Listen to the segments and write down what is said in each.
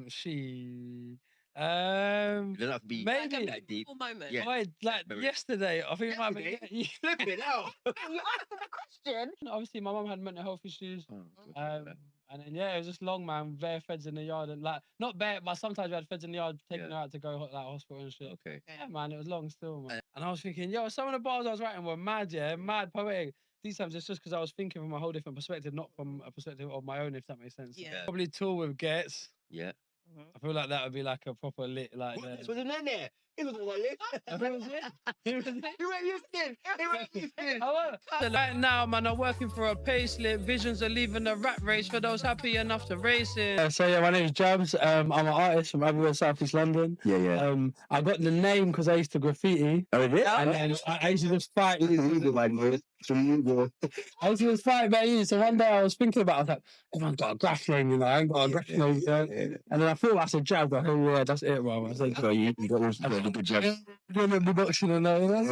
She. It doesn't have to be Maybe. that deep. Moment. Yeah. Wait, like yesterday, I think it might be. Look at it now. You asked him a question. Obviously, my mum had mental health issues. And then yeah, it was just long, man. Bare feds in the yard and like not bare, but sometimes we had feds in the yard taking her out to go like hospital and shit. Okay. Yeah, man, it was long still, man. And I was thinking, yo, some of the bars I was writing were mad, yeah, mad poetic. These times it's just because I was thinking from a whole different perspective, not from a perspective of my own, if that makes sense. Yeah. Probably tour with Ghetts. Yeah. I feel like that would be like a proper lit, like. What was in there? It was on my list. Who was it? You ain't listening. You ain't listening. So right now, man, I'm working for a payslip. Visions of leaving the rat race for those happy enough to race it. So yeah, my name's Jabz. I'm an artist from everywhere South East London. Yeah. I got the name because I used to graffiti. Oh, yeah. And then I used to just fight. I used to just fight, man. So one day I was thinking about, I was like, everyone's got a graph name, you know. I ain't got a graph name. And then I thought that's a jab. Like, oh yeah, that's it, bro. I was like, you got one a good job. Production and all that.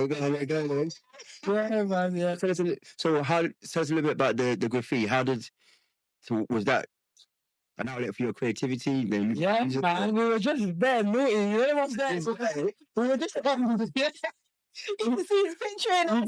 Yeah, man. Yeah. So tell us a little bit about the graffiti. Was that an outlet for your creativity? Then Yeah, man. We were just bare naughty. You know what's that? We were just You see his picture in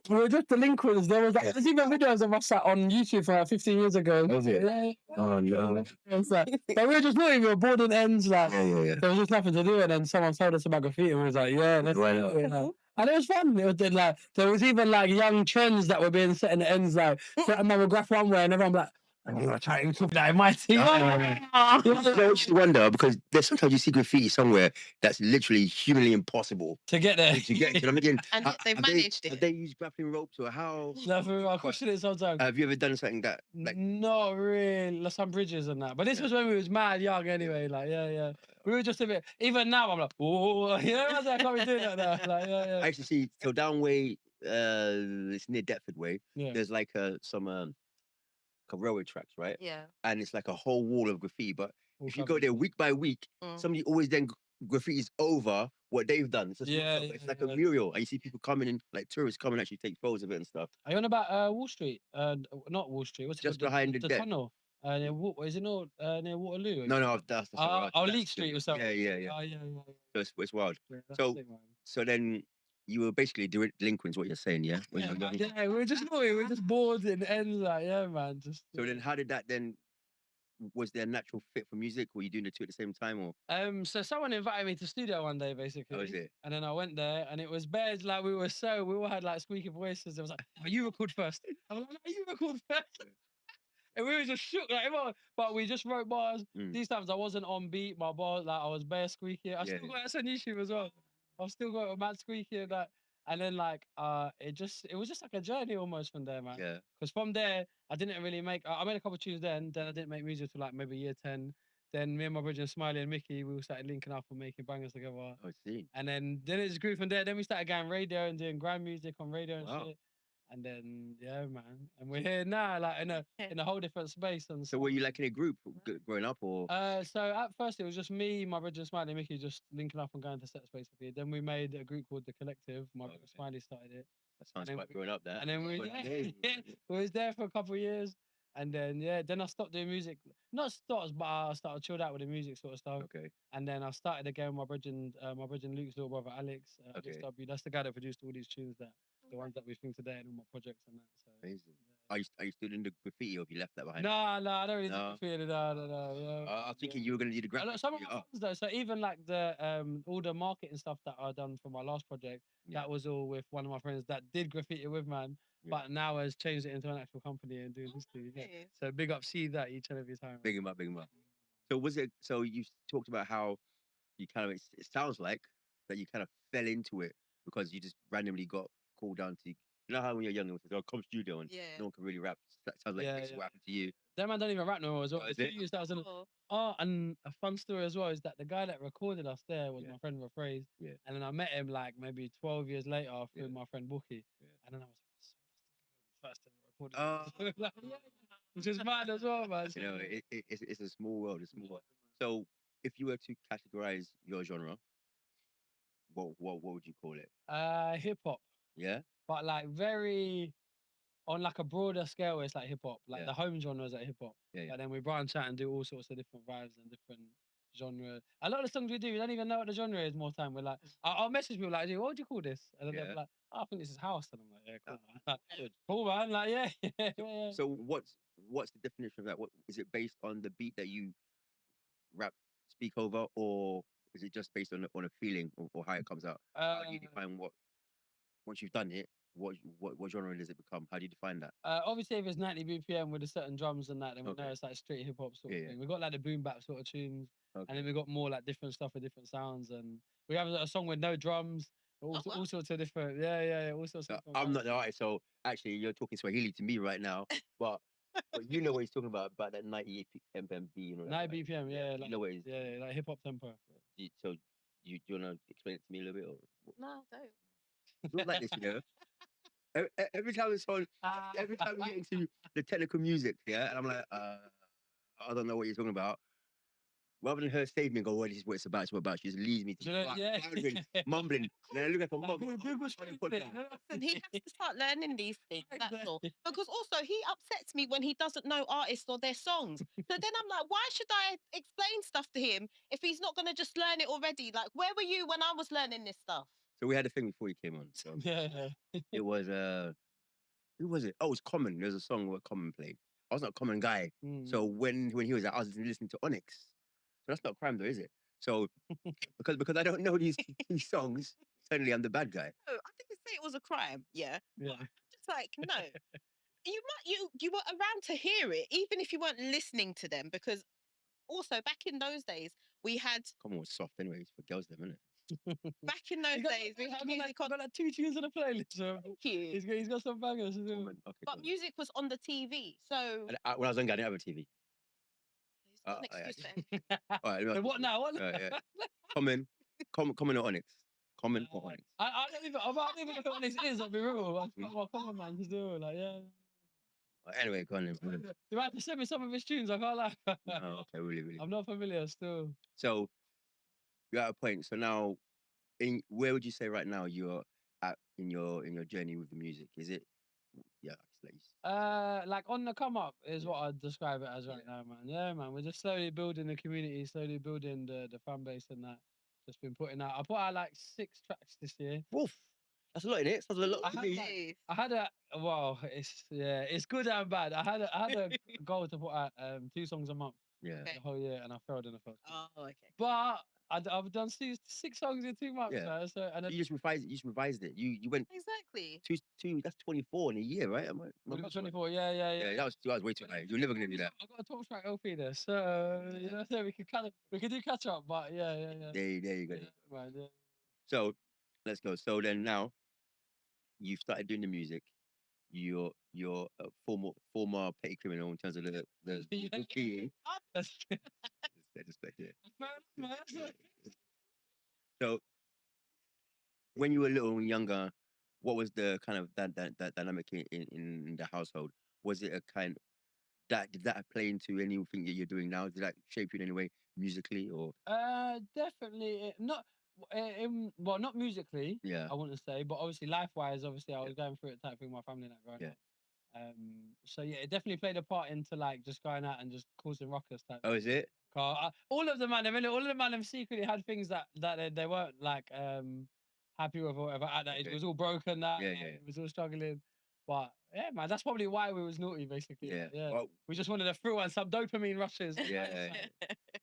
we were just delinquents. There's even videos of us on YouTube from like 15 years ago. Was it? Yeah. Oh no. But we were just naughty. We were bored and ends. Like, Yeah. there was just nothing to do. And then someone told us about graffiti and we was like, yeah, let's do it. And it was fun. It was like, there was even like young trends that were being set in the ends, like certain man would graph one way and everyone was like, I'm gonna try and talk that in my team. I just wonder because there's sometimes you see graffiti somewhere that's literally humanly impossible to get there. To get to. I mean, and they've managed it. Have they used grappling ropes or how? No, I question it sometimes. Have you ever done something that? Like, not really. Like some bridges and that. But this was when we was mad young anyway. Like, yeah. We were just a bit. Even now, I'm like, oh, you know, I can't be doing that now. Like, yeah. I actually see. So down way, it's near Deptford way. Yeah. There's like some railway tracks, right? Yeah. And it's like a whole wall of graffiti. But if you go there week by week, somebody always then graffitis over what they've done. So it's like a mural. And you see people coming in, like tourists coming actually take photos of it and stuff. Are you on about Wall Street? Not Wall Street. What's it just called? Behind the tunnel? Is it not near Waterloo? No, that's Leek Street or something. Yeah. Oh, yeah. So it's wild. Yeah, so then you were basically delinquents, what you're saying, yeah? We were just naughty. We were just bored in the ends, like, yeah, man. So then how did that then, was there a natural fit for music? Were you doing the two at the same time or? So someone invited me to studio one day, basically. Oh, is it? And then I went there and it was bad, like we all had like squeaky voices. It was like, oh, you record first. I was like, no, you record first. And we were just shook, like, but we just wrote bars. These times I wasn't on beat, my bars, like I was bare squeaky. I still got that on YouTube as well. I've still got a mad squeaky and that. And then like it was just like a journey almost from there, man. Yeah. Because from there I didn't really make. I made a couple of tunes then I didn't make music till like maybe year 10. Then me and my brother Smiley and Mickey, we all started linking up and making bangers together. Oh, I see. And then it just grew from there. Then we started going radio and doing grand music on radio and shit. And then yeah, man, and we're here now, like in a whole different space. And so were you like in a group growing up, or? So at first it was just me, my brother Smiley, and Mickey just linking up and going to sets basically. Then we made a group called The Collective. My brother Smiley started it. That sounds quite growing up there. And then we was there for a couple of years, and then I stopped doing music. Not stopped, but I started chilled out with the music sort of stuff. Okay. And then I started again with my brother Luke's little brother Alex. Okay. That's the guy that produced all these tunes the ones that we think today and all my projects and that. So. Amazing. Are you still in the graffiti or have you left that behind? No, I don't really do graffiti. No. I was thinking you were going to do the graffiti. Some of my friends though, so even like all the marketing stuff that I done for my last project, that was all with one of my friends that did graffiti with, man. Yeah. But now has changed it into an actual company and doing this too. Yeah. So big up, see that each and every time. Big him up. So you talked about how you kind of, it sounds like that you kind of fell into it because you just randomly got called down to, you know how when you're young, it says, oh, come studio and no one can really rap. That sounds like this is what happened to you. That man don't even rap no more as well. And a fun story as well is that the guy that recorded us there was my friend Rephrase. Yeah. And then I met him like maybe 12 years later through my friend Bookie. Yeah. And then I was like, first time recorded. Which is mad as well, man. You know, it's a small world. So if you were to categorize your genre, what would you call it? Hip hop. Yeah. But like very on like a broader scale, it's like hip hop. Like Yeah. the home genre is like hip hop. Yeah, yeah. But then we branch out and do all sorts of different vibes and different genre. A lot of the songs we do, we don't even know what the genre is. More time, we're like, I'll message people like, what would you call this? And then they'll be like, oh, I think this is house. And I'm like, yeah, cool, man. Like, Good. cool, man. Like, yeah, yeah. So what's the definition of that? What is it based on the beat that you speak over, or is it just based on a feeling or how it comes out? How do you define what once you've done it? What genre does it become? How do you define that? Obviously, if it's 90 BPM with the certain drums and that, then we know it's like straight hip hop sort of thing. We got like the boom bap sort of tunes, and then we got more like different stuff with different sounds. And we have a song with no drums, all sorts of different, all sorts of. I'm not the artist, so actually you're talking Swahili to me right now, but you know what he's talking about that 90 BPM, you know. 90 BPM, like, like, you know what it is. Yeah, like hip hop tempo. So you want to explain it to me a little bit? Or? No, don't. Not like this, you know. Every time it's on, every time we get into the technical music, yeah, and I'm like, I don't know what you're talking about. Rather than her save me and go, what is what it's about, she just leaves me to mumbling. And then I look at her mum. And he has to start learning these things, that's all. Because also, he upsets me when he doesn't know artists or their songs. So then I'm like, why should I explain stuff to him if he's not going to just learn it already? Like, where were you when I was learning this stuff? So we had a thing before he came on. So it was, who was it? Oh, it was Common. There's a song where Common played. I was not a Common guy. So when he was like, I was listening to Onyx. So that's not crime though, is it? So because I don't know these songs, suddenly I'm the bad guy. No, I didn't say it was a crime. Yeah. Yeah. I'm just like, no. You were around to hear it, even if you weren't listening to them, because also back in those days we had. Common was soft anyways for girls, them, isn't it? Back in those days we had music on. Got like 2 tunes on the playlist. So Thank you. He's got some bangers. Okay, but music was on the TV, so. When I was younger, I didn't have a TV. He's got an excuse for All right, what now? What? Common or Onyx? Common or Onyx? I don't even know what Onyx is. I'll be real. Come on, man, just do it. Like, yeah. Anyway, go on then. You might have to send me some of his tunes. I can't lie. Oh, okay, really. I'm not familiar still. So you're at a point. So now, where would you say right now you're at in your journey with the music? Is it? Yeah, like on the come up is what I'd describe it as right now, man. Yeah, man. We're just slowly building the community, slowly building the fan base and that. Just been putting out. I put out like 6 tracks this year. Woof. That's a lot in it. That's a lot. I had it's good and bad. I had a goal to put out 2 songs a month. Yeah. Okay. The whole year, and I failed in the first. Oh, okay. But I've done 6 songs in 2 months. Yeah. So, and You just revised it. You went Exactly. two. That's 24 in a year, right? Am I 24. Yeah. That was way too high. You're never gonna do that. I got a 12 track LP there, so you know, so we could do catch up. But yeah. There you go. Right, yeah. So let's go. So then now you've started doing the music. You're a former petty criminal in terms of the PE. Just like that. So when you were a little younger, what was the kind of that dynamic in the household? Was it a kind did that play into anything that you're doing now? Did that shape you in any way musically or? Definitely not. Well, not musically. Yeah. I wouldn't say, but obviously life-wise, obviously I was going through it type thing with my family like growing up. So yeah, it definitely played a part into like just going out and just causing ruckus type. Oh, is it? All of them, man. I mean, all of them, man, secretly had things that they weren't like happy with or whatever. At that age, it was all broken. It was all struggling. But yeah, man, that's probably why we was naughty, basically. Yeah. Well, we just wanted a thrill and some dopamine rushes. Yeah.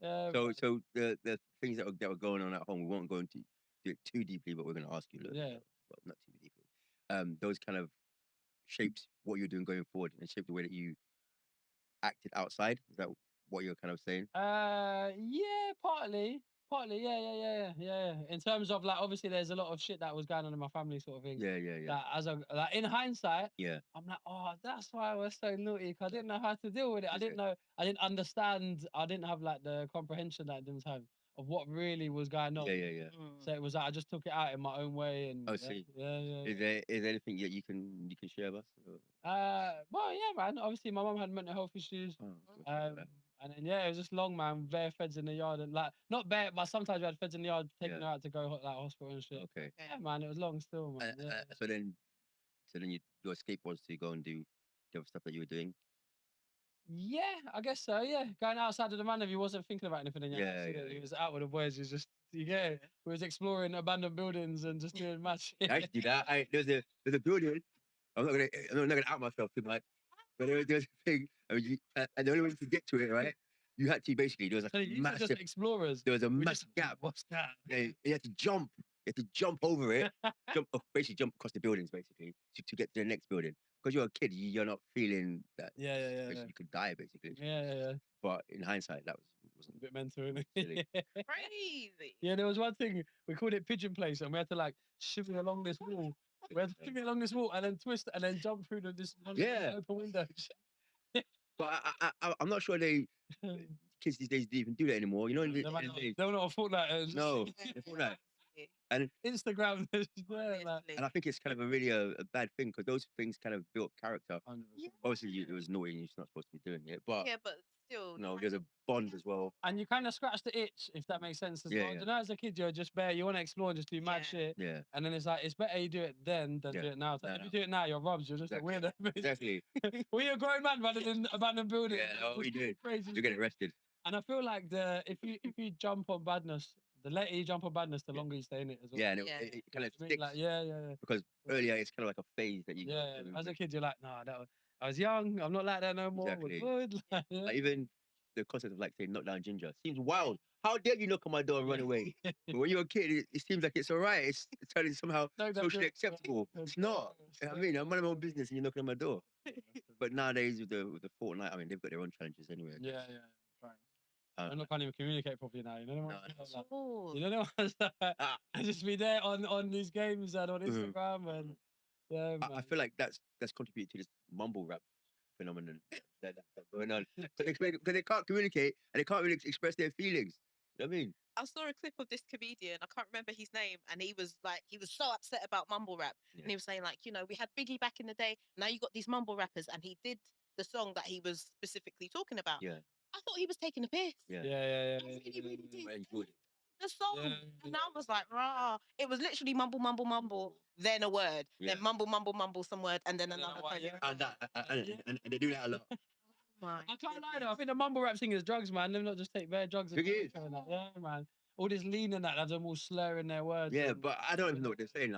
So the things that were going on at home, we won't go into it too deeply, but we're going to ask you. Well, not too deeply. Those kind of shaped what you're doing going forward and shaped the way that you acted outside. Is that what you're kind of saying? Yeah, partly, yeah. In terms of like, obviously, there's a lot of shit that was going on in my family, sort of thing. Yeah. That like in hindsight, I'm like, oh, that's why I was so naughty. Cause I didn't know how to deal with it. I didn't understand. I didn't have like the comprehension at the time of what really was going on. Yeah. So it was like I just took it out in my own way. And see. Yeah. Is there anything that you can share with us? Well, yeah, man. Obviously, my mum had mental health issues. And then it was just long, man. Bare feds in the yard and like not bare, but sometimes we had feds in the yard taking her out to go like hospital and shit. Okay. Yeah, man. It was long still, man. So then your escape was to go and do the other stuff that you were doing? Yeah, I guess so. Yeah, going outside of the man if he wasn't thinking about anything in your Yeah, house, yeah, He was out with the boys. He was just you get it? He was exploring abandoned buildings and just doing mad shit. I used to do that. There's a building. I'm not gonna out myself too much, but there's a thing. I mean, and the only way to get to it, right? You had to basically there was So a you just massive explorers. there was a We massive just gap. what's that? Yeah, you had to jump. You had to jump over it, basically jump across the buildings, basically, to get to the next building. Because you're a kid, you're not feeling that. Yeah. Basically, you could die, basically. Yeah. But in hindsight, that wasn't A bit mental, innit? silly. Crazy. Yeah, there was one thing we called it pigeon place, and we had to like shimmy along this wall. We had to shimmy along this wall and then twist and then jump through this Yeah. open window. But I'm not sure kids these days don't even do that anymore. You know, in the days. They were not a Fortnite. No, they thought that. And Instagram. Like, and I think it's kind of a bad thing because those things kind of built character. 100%. Obviously, it was naughty and you're not supposed to be doing it, but Yeah, but still. no, there's a bond as well. And you kind of scratch the itch, if that makes sense as Yeah, well. yeah. You know, as a kid, you're just bare, you want to explore and just do mad Yeah. shit. Yeah, And then it's like, it's better you do it then than Yeah. do it now. So No, if no. you do it now, you're robbed. You're just Exactly. a weirdo. exactly. Well, you're a grown man rather than abandoned building. Yeah, no, what you doing? Crazy. You're getting arrested. And I feel like if you jump on badness, the later you jump on badness, the Yeah. longer you stay in it as well. Yeah, and Yeah. it kind of I mean, sticks like, yeah. because earlier it's kind of like a phase that you. go Yeah. through. As a kid, you're like, nah, I was young. I'm not like that no more. Exactly. We're good. Like, yeah. Like, even the concept of like saying knock down ginger seems wild. How dare you knock on my door and run away? But when you're a kid, it seems like it's all right. It's totally somehow No, that's socially good. acceptable. It's not. You know what I mean, I'm minding my own business and you're knocking on my door. But nowadays with the Fortnite, I mean, they've got their own challenges anyway. Yeah. Right. Uh, I'm not can't even communicate properly now. You know what No, like, Oh. you know the ones that Ah. I just be there on these games and on Mhm. Instagram and yeah, man. I feel like that's contributed to this mumble rap phenomenon that's going on. Because they can't communicate and they can't really express their feelings. You know what I mean? I saw a clip of this comedian. I can't remember his name, and he was so upset about mumble rap, Yeah. and he was saying like, we had Biggie back in the day. Now you got these mumble rappers, and he did the song that he was specifically talking about. Yeah. I thought he was taking a piss. Yeah. Yeah. I really did. Very good. The song, Yeah, and I was like, rah. It was literally mumble, mumble, mumble, then a word, Yeah. then mumble, mumble, mumble, some word, and then And then another. a what, yeah. And they do that a lot. My I can't lie though. I think the mumble rap thing is drugs, man. Them not just take bare drugs. And Think it is? and that. Yeah, man. All this lean and that, that's them all slurring their words. Yeah, and- but I don't even know what they're saying.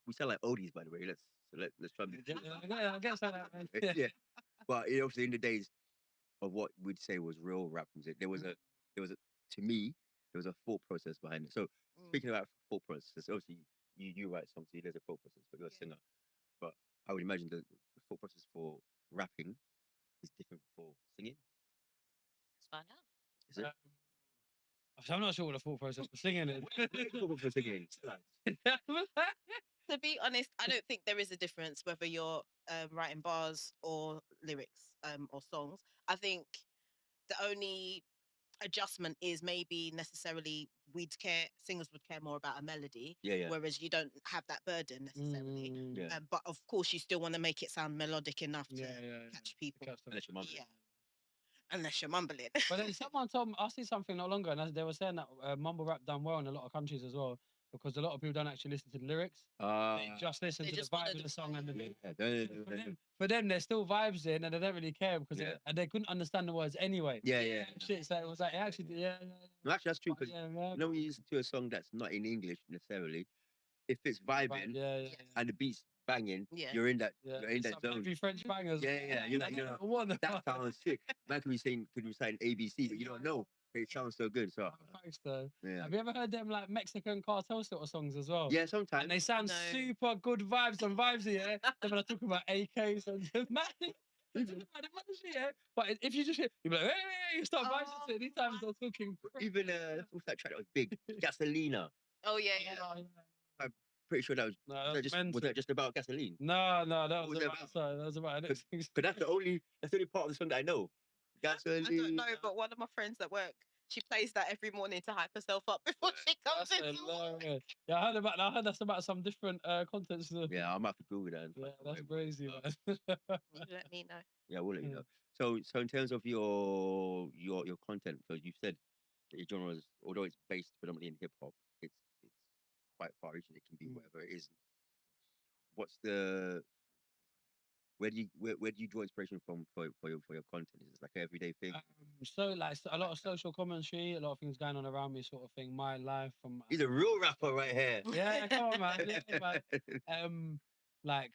We sound like oldies, by the way. Let's try. I guess that, man. Yeah. But obviously in the days of what we'd say was real rap music, there was a to me there was a thought process behind it. So speaking about thought process, obviously you write songs, so there's a thought process, but you're a Yeah. singer. But I would imagine the thought process for rapping is different for singing. Let's find out. Is it? I'm not sure what the thought process for singing is. Thought for singing. To be honest, I don't think there is a difference whether you're writing bars or lyrics or songs. I think the only adjustment is maybe necessarily singers would care more about a melody, Yeah. whereas you don't have that burden necessarily. Mm, Yeah. But of course, you still want to make it sound melodic enough to yeah. catch people. Catch them. Unless you're mumbling. Yeah. Unless you're mumbling. But then someone told me, I see something not longer, and they were saying that mumble rap done well in a lot of countries as well, because a lot of people don't actually listen to the lyrics. They just listen They to the just follow vibe of the the song and the vibe. for them, there's still vibes in, and they don't really care because Yeah. and they couldn't understand the words anyway. Yeah. Shit, so it was like actually, yeah. No, actually, that's true because Yeah. you know when you listen to a song that's not in English necessarily, if it's vibing Yeah. and the beat's banging, Yeah. you're in that Yeah. you're in that Some zone. heavy French bangers. Yeah. You're like, what the that fuck? sounds sick. Man could be saying ABC, but you don't know. But it sounds so good. So Thanks, though. yeah. Have you ever heard them like Mexican cartel sort of songs as well? Yeah, sometimes. And they sound No. super good vibes and vibes, yeah. Then when I talk about AKs and yeah. But if you just hear, you be like, hey, you start vibing to it. These times they're talking. Even what's that track that was big? Gasolina. Oh yeah. Pretty sure that was No, was that's was that just about gasoline? No, that What was was it about. about? Sorry, that was about the next thing. But that's the only part of the song that I know. Gasoline. I don't know, but one of my friends at work, she plays that every morning to hype herself up before she comes That's into work. hilarious. Yeah, I heard that's about some different contents. Yeah, I'm about to Google that. Yeah, that's crazy, man. Let me know. Yeah, we'll let you Mm. know. So in terms of your content, so you've said that your genre is, although it's based predominantly in hip hop, it's quite far reaching. It can be whatever it is. What's the where do you draw inspiration from for your content? Is it like an everyday thing? So like a lot of social commentary, a lot of things going on around me, sort of thing. My life from. He's a real rapper right here. Yeah, come on, man. Yeah, man. Like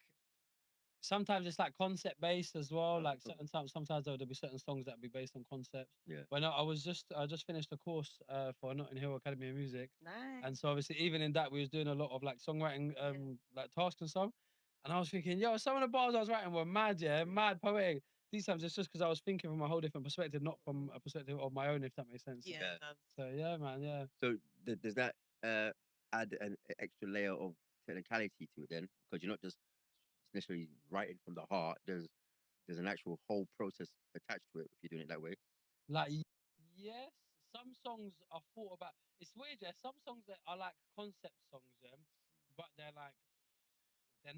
sometimes it's like concept based as well. Like certain times, sometimes there'll be certain songs that be based on concepts. Yeah. When I just finished a course for Notting Hill Academy of Music, Nice. and so obviously even in that we was doing a lot of like songwriting like tasks and stuff. And I was thinking, yo, some of the bars I was writing were mad, yeah, mad poetic. These times it's just because I was thinking from a whole different perspective, not from a perspective of my own, if that makes sense. Yeah. Yeah. It does. So yeah, man, yeah. So does that add an extra layer of technicality to it then? Because you're not just necessarily writing from the heart. There's an actual whole process attached to it if you're doing it that way. Like yes, some songs are thought about. It's weird, yeah. Some songs that are like concept songs, yeah, but they're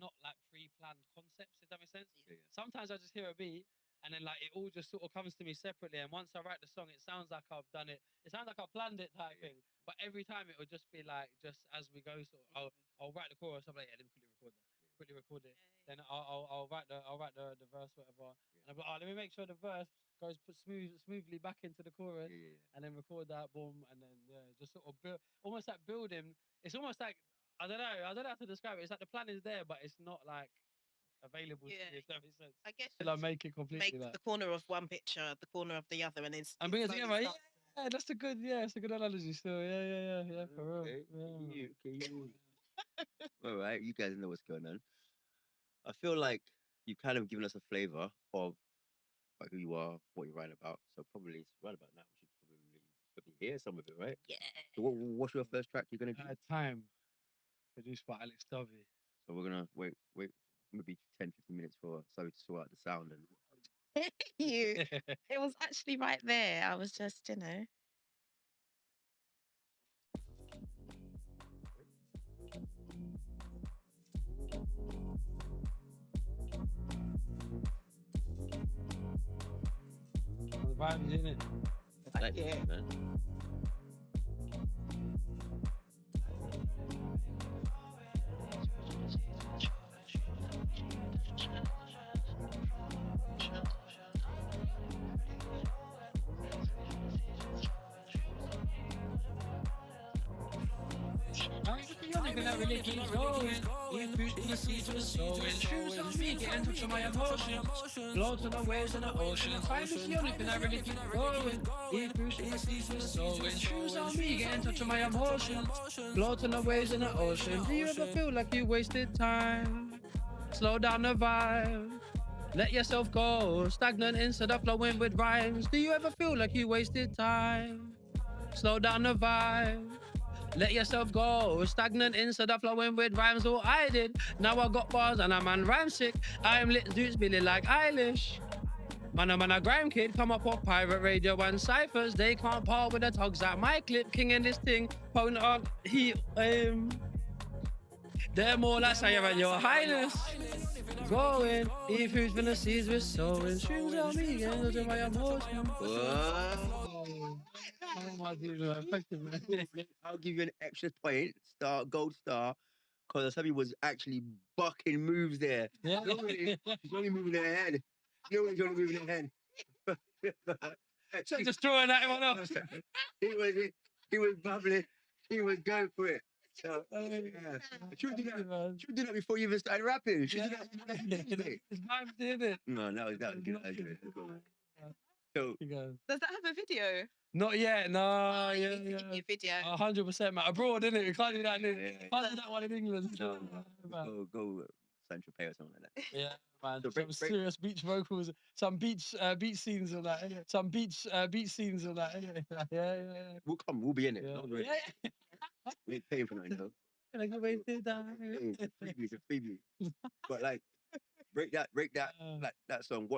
not like pre-planned concepts. If that makes sense. Yeah. Sometimes I just hear a beat and then like it all just sort of comes to me separately. And once I write the song, it sounds like I've done it. It sounds like I've planned it type thing. But every time it will just be like just as we go. Sort of, I'll write the chorus. I'm like, yeah, let me quickly record that. Quickly record it. Then I'll write the verse whatever. And I'm like, oh, let me make sure the verse goes smoothly back into the chorus. Yeah. And then record that, boom, and then just sort of build, almost like building. It's almost like I don't know how to describe it. It's like the plan is there, but it's not like available to me. If that makes sense. I guess Till I make it completely. make like, the corner of one picture, the corner of the other, and then and bring it slowly together. starts. Yeah, that's a good. Yeah, it's a good analogy. Still, yeah, for real. Okay. Yeah. All right, you guys know what's going on. I feel like you've kind of given us a flavor of like who you are, what you're writing about. So probably it's right about now. We should probably hear some of it, right? Yeah. So what's your first track you're gonna do? Time, produced by Alex Dovey. So we're gonna wait maybe 10-15 minutes for Zoe to sort out the sound and You. It was actually right there. I was just, The vibes in it. like Yeah. that, man. That really keeps going. You push the seeds of the soul. And shoes on me, get in touch with my emotions. Float on the waves in the ocean. Find the only thing that really keeps going. You push the seeds of the soul. And shoes on me, get in touch with my emotions. Float on the waves in the ocean. Do you ever feel like you wasted time? Slow down the vibe. Let yourself go. Stagnant instead of flowing with rhymes. Do you ever feel like you wasted time? Slow down the vibe. Let yourself go. Stagnant instead of flowing with rhymes. All I did. Now I got bars and I'm on rhyme sick. I'm lit dudes feeling like Eilish. Man, I'm a grime kid. Come up off pirate radio and ciphers. They can't par with the tugs at my clip. King in this thing. Pwn on they're more like Sire and Your Highness. Going, E2 from the seas with sowing. Streams on me, and those are my emotions. I'll give you an extra point, gold star, because Asabi was actually bucking moves there. Yeah. He's only moving their head. He's only moving their head. So just throwing at him else. he was bubbling. He was going for it. So, yeah. Should do that before you even started rapping. Should do that. His vibe did it. No, that was good. That was good. So, Does that have a video? Not yet, no. You Yeah, need to give me yeah. a video. 100%, man. Abroad, innit? We can't do that. Can't do that one in England. go Central Pay or something like that. Yeah, man. So Some serious beach vocals, some beach scenes and that. Innit? Some beach scenes and that. Innit? Yeah. We'll come. We'll be in it. Yeah. We ain't paying for nothing though. Like a wasted time. It's a freebie. But like, break that like that song.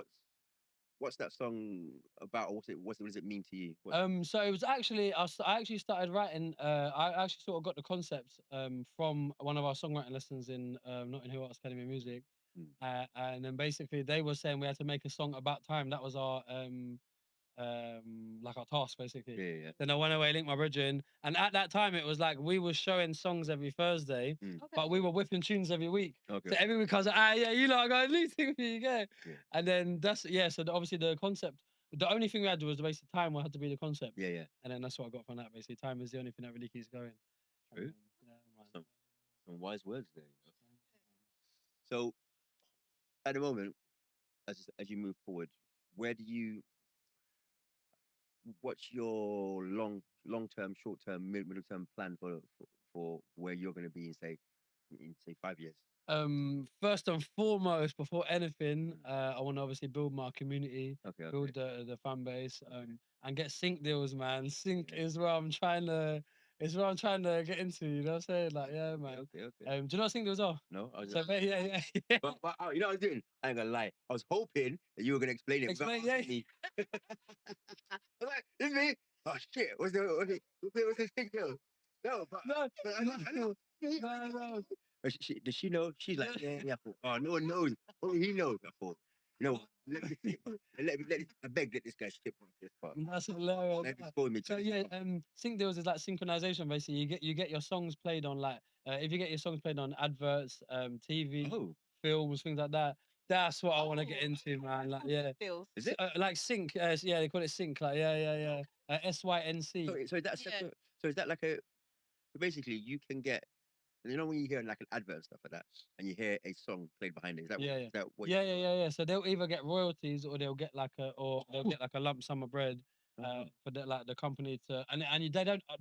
What's that song about? Or what does it mean to you? So it was actually I actually started writing. I actually sort of got the concept from one of our songwriting lessons in Notting Hill Academy of Music, and then basically they were saying we had to make a song about time. That was our like our task basically. Yeah. Then I went away, linked my brethren, and at that time it was like we were showing songs every Thursday, but we were whipping tunes every week. Okay. So every week I was like, yeah, you know, I got a new thing for you, go. Yeah. And then so obviously the concept, the only thing we had was basically time had to be the concept. Yeah. And then that's what I got from that. Basically, time is the only thing that really keeps going. True. Yeah, man. Some wise words there. You know? So at the moment, as you move forward, where do you? What's your long term, short term, middle term plan for where you're going to be in say 5 years? First and foremost, before anything, I want to obviously build my community, Okay. build the fan base, and get sync deals, man. Sync is where I'm trying to. It's what I'm trying to get into. You know what I'm saying? Like, yeah, man. Okay. Do you know what sync deals are? No, I was So, just, yeah. but you know what I was doing? I ain't gonna lie. I was hoping that you were gonna explain it. Explain, without yeah. asking me. I was like, this is me. Oh shit! What's the thing though? No, but No, I know. no. Does she know? She's like, yeah. I thought, oh, no one knows. Only he knows. I thought, you know, let me skip. I beg that this guy skip on this part. That's hilarious. Let me spoil me. So yeah, sync deals is like synchronization. Basically, you get your songs played on like if you get your songs played on adverts, TV, films, things like that. That's what I want to get into, man. Like, yeah, Feels. Is it? like sync? Yeah, they call it sync. Like, yeah. SYNC. So is that like a? So basically, you can get. You know when you hear like an advert and stuff like that, and you hear a song played behind it. Is that Yeah. what? Yeah. So they'll either get royalties or they'll get like a lump sum of bread for the company to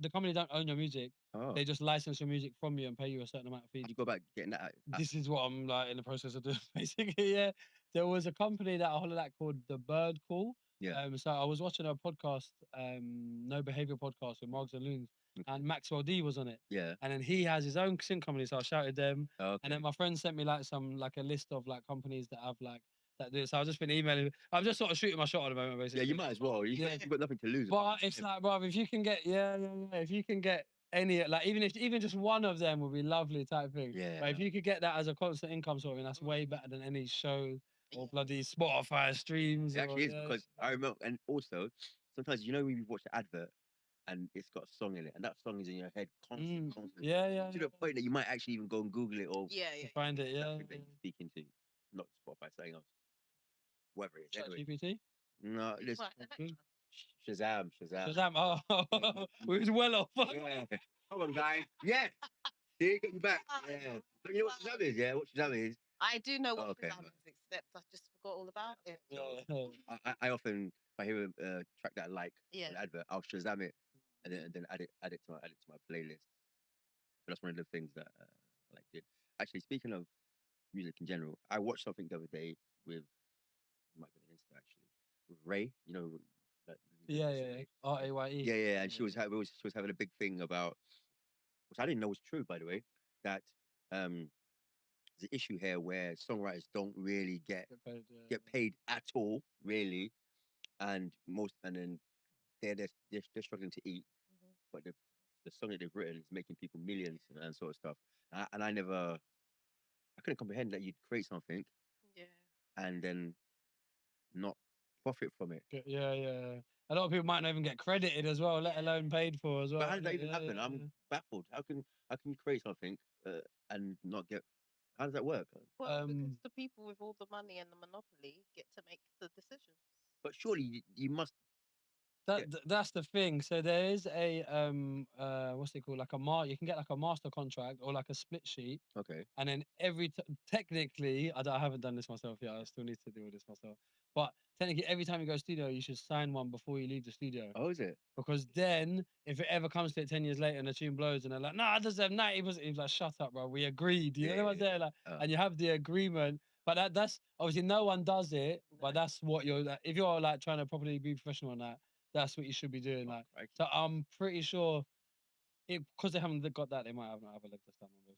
the company don't own your music. Oh. They just license your music from you and pay you a certain amount of fees. How do you go about getting that? This is what I'm like in the process of doing basically. Yeah, there was a company that I followed that called The Bird Call. Yeah. So I was watching a podcast, No Behavior podcast with Marks and Loons, and Maxwell D was on it. Yeah. And then he has his own sync company, so I shouted them. Okay. And then my friend sent me like a list of like companies that have like that do. So I've just been emailing. I'm just sort of shooting my shot at the moment, basically. Yeah, you might as well. You've got nothing to lose. But it's like, bro, if you can get if you can get any like even just one of them would be lovely type thing. Yeah. But if you could get that as a constant income sort of thing, that's way better than any show or bloody Spotify streams. It actually is because I remember, and also sometimes when you watch the advert and it's got a song in it, and that song is in your head constantly. Yeah. To the point that you might actually even go and Google it or Find it. Yeah. that you're speaking to, not Spotify, something else, whatever it is. Anyway. GPT. No, listen. Shazam. Oh, we was well off. Yeah. Come on, guys. Yeah. See, get you back. Yeah. So you know what Shazam is? Yeah, what Shazam is? I do know what Shazam is, except I just forgot all about it. Yeah. I often, if I hear a track that I like, an advert, I'll Shazam it and then add it to my playlist. But that's one of the things that I like did. Actually, speaking of music in general, I watched something the other day with, it might be on Insta actually, with Ray. You know. Yeah. RAYE. Yeah, and she was having a big thing about, which I didn't know was true, by the way, that the issue here where songwriters don't really get paid at all, really, and then they're struggling to eat, but the song that they've written is making people millions and sort of stuff. And I couldn't comprehend that you'd create something, and then not profit from it. Yeah. A lot of people might not even get credited as well, let alone paid for as well. But how does that even happen? I'm baffled. How can you create something and not get? How does that work? Well, because the people with all the money and the monopoly get to make the decisions. But surely you must. That's the thing. So there is a what's it called? Like you can get like a master contract or like a split sheet. Okay. And then technically, I haven't done this myself yet. I still need to do all this myself. But technically, every time you go to studio, you should sign one before you leave the studio. Oh, is it? Because then, if it ever comes to it 10 years later and the tune blows and they're like, I deserve 90%, he's like, shut up, bro. We agreed. You know what I'm saying? Like, and you have the agreement. But that's obviously no one does it. But that's what if you're like trying to properly be professional on that, that's what you should be doing. Like, so I'm pretty sure, because they haven't got that, they might have a leg to stand on.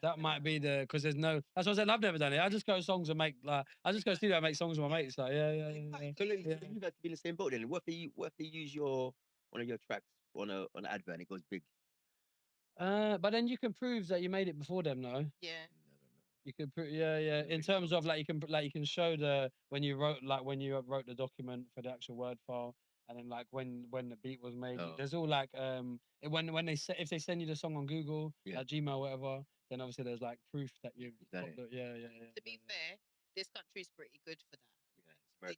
That might be because there's no. That's what I said. I've never done it. I just go songs and I just go studio and make songs with my mates. Like, yeah. So you guys to be in the same boat then. What if they use one of your tracks on an advert and it goes big? But then you can prove that you made it before them, no? Yeah. You could put yeah. In terms of like you can show when you wrote the document for the actual word file, and then like when the beat was made. Oh. There's all like when they if they send you the song on Google, like Gmail, whatever, then obviously there's like proof that you've got the yeah. To be fair, this country's pretty good for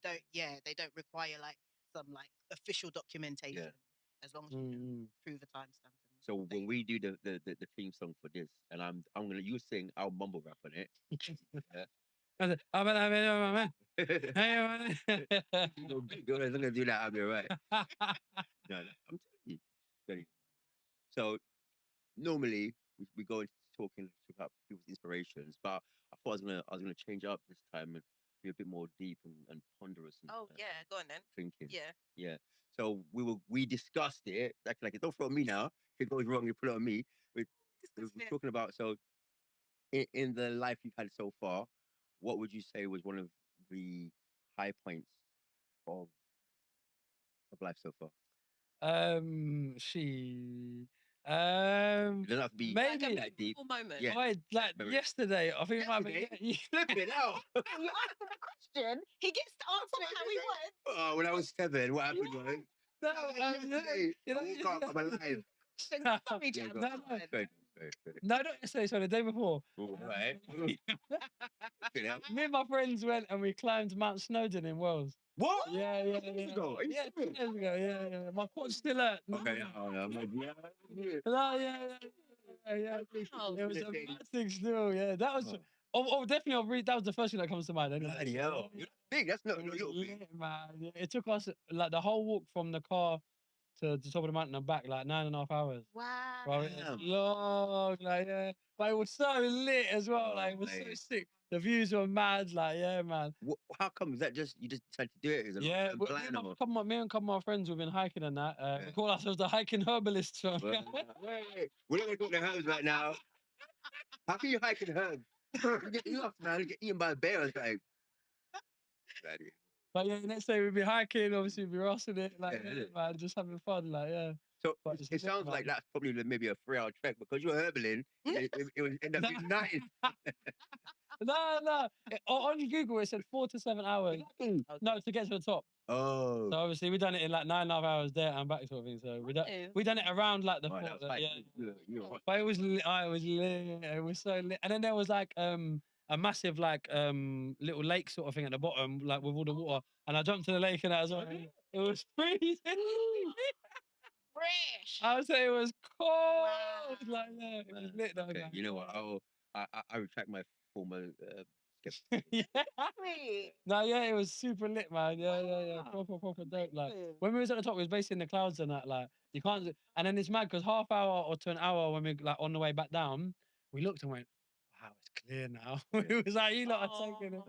that. Yeah, They don't require like some like official documentation as long as you can prove a timestamp. So when we do the theme song for this, and I'm gonna you sing, I'll mumble rap on it. Yeah. Go big, as long as I do that, I'll be alright. No, I'm telling you. So normally we go into talking about people's inspirations, but I thought I was gonna change up this time and be a bit more deep and ponderous. And, Go on then. Thinking. Yeah. So we discussed it. Like don't throw me now. If it goes wrong, you put it on me. We're talking about in the life you've had so far, what would you say was one of the high points of life so far? It doesn't have to be maybe that deep. Moment. Yeah. like yesterday, I think it might be. Flip it out. You asked him a question. He gets to answer it how he wants. Oh, when I was 7, what happened was No, I woke up, I'm alive. Sorry, Jabz. No, not yesterday. So the day before. Right. Me and my friends went and we climbed Mount Snowdon in Wales. What? Yeah. 2 years ago? Are you serious? 2 years ago. Yeah. My quad's still hurt. Okay. No, yeah. It was a bad thing still. Yeah, that was. Oh, definitely. That was the first thing that comes to mind. Anyway. Bloody hell. You're big. That's not your big. Man. Yeah, it took us like the whole walk from the car to the top of the mountain and back, like 9.5 hours. Wow. Bro, it was long, like but it was so lit as well. Like it was so sick. The views were mad, like man. How come? Is that just you just decided to do it? Is it Yeah, me and a couple of my friends we've been hiking and that. We call ourselves the hiking herbalists. We're not gonna talk the herbs right now. How can you hike in herbs? You get eaten by a bear or something. But yeah, next day we'd be hiking, obviously we'd be rossing it, like man, just having fun, like So it sounds like that's probably maybe a 3-hour trek because you're herbaling. It would end up being nice. No. On Google it said 4 to 7 hours. No, to get to the top. Oh. So obviously we done it in like 9.5 hours there and back sort of thing. So we done it around like the fort. But it was lit. It was lit. It was so lit. And then there was like a massive like little lake sort of thing at the bottom, like with all the water. And I jumped to the lake and that as well. It was freezing. Fresh. I would say it was cold. Wow. Like it was lit though. Okay. You know what? I retract my former No, it was super lit, man. Yeah. Proper dope. Like when we was at the top, we was basically in the clouds and that. Like you can't. And then it's mad because half hour or to an hour when we like on the way back down, we looked and went, "Wow, it's clear now." It was like you lot are taking it.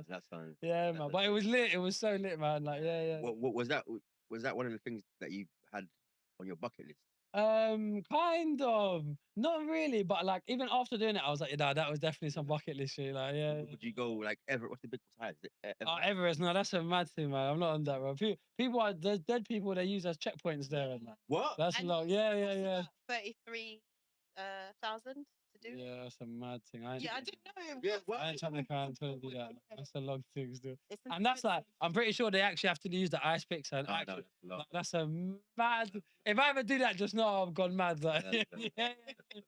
That's fine. Yeah, man. But it was lit. It was so lit, man. Like What was that? Was that one of the things that you had on your bucket list? Kind of. Not really, but like even after doing it, I was like, yeah, that was definitely some bucket list shit. Like, Would you go like Everest? What's the biggest height? Is it Everest? Everest? No, that's a mad thing, man. I'm not on that, bro. There's dead people they use as checkpoints there and that. What? That's a lot. Yeah. 33,000 to do. Yeah, that's a mad thing. I didn't know. Yeah, what? I ain't trying to do that. That's a long thing still. And that's like, I'm pretty sure they actually have to use the ice picks. And that's a mad. If I ever do that, just know I've gone mad. Like,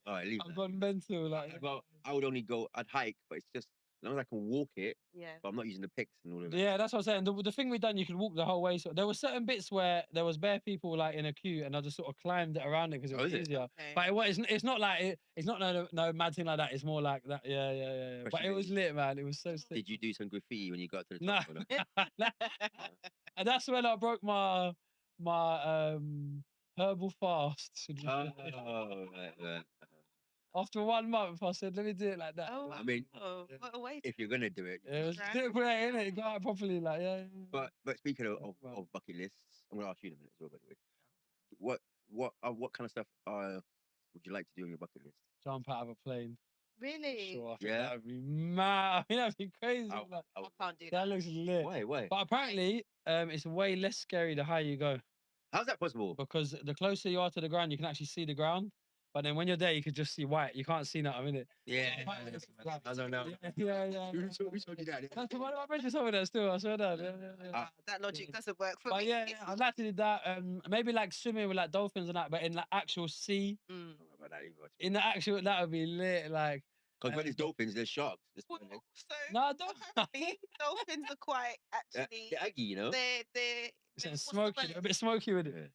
All right, leave I've gone mental. Like, well, I would only go. I'd hike, but it's just as long as I can walk it. Yeah. But I'm not using the picks and all of that. Yeah, that's what I'm saying. The thing we done, you could walk the whole way. So there were certain bits where there was bare people like in a queue, and I just sort of climbed it around it because it was easier. Okay. But it's not like it's not no mad thing like that. It's more like that. Yeah. But it was lit, man. It was so sick. Did you do some graffiti when you got to the top? No. And that's when I broke my herbal fast. Right. After 1 month, I said, let me do it like that. Oh, I mean, what a way if you're gonna do it, it was different, innit? Go out properly, like But speaking of bucket lists, I'm gonna ask you in a minute as well. By the way, what kind of stuff would you like to do on your bucket list? Jump out of a plane. Really? Sure, I think that would be mad. I mean, that'd be crazy. I can't do that. That looks lit. Why? But apparently, it's way less scary the higher you go. How's that possible? Because the closer you are to the ground, you can actually see the ground. but then when you're there, you could just see white. You can't see nothing in it. Yeah. I don't know. Yeah. Who told you that? That's one of my friends told me that still. I swear that. Yeah. That logic doesn't work for But me. yeah, I'd like to do that. Maybe like swimming with like dolphins and that, but in the actual sea. Mm. I don't know about that either. In the actual, that would be lit. Like, Because when it's dolphins, there's sharks. Well, so no, don't. apparently dolphins are quite actually. They're aggy, you know. They're It's what's the smoky, word? a bit smoky with it. Yeah.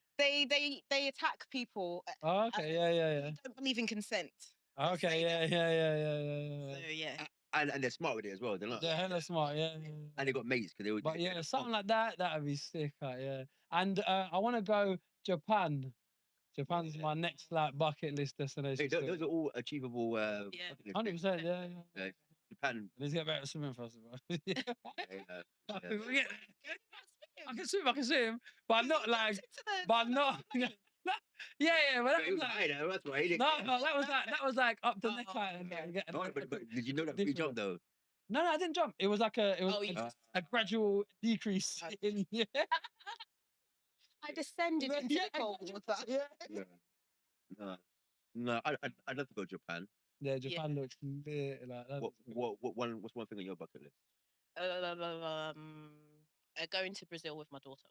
They attack people. Oh, okay, yeah. They don't believe in consent. Okay, yeah. So yeah. And they're smart with it as well. They're not. They're hella smart, yeah. And they got mates because they would. But yeah, something like that, that would be sick, like, yeah. And I want to go Japan. Japan's my next like bucket list destination. Hey, those are all achievable. Yeah. 100%, yeah. Japan. Let's get better at swimming first of all. Yeah. I can swim, but I'm not like, but I'm not. Yeah, but that It was was like, high though, that's why. no, that was like up to neck height. And But did you know that free jump though? No, I didn't jump. It was like a gradual decrease in. Yeah. I descended into the cold water. Yeah. No, I'd love to go to Japan. Yeah, Japan looks lit, like that. What's one thing on your bucket list? Going to Brazil with my daughter.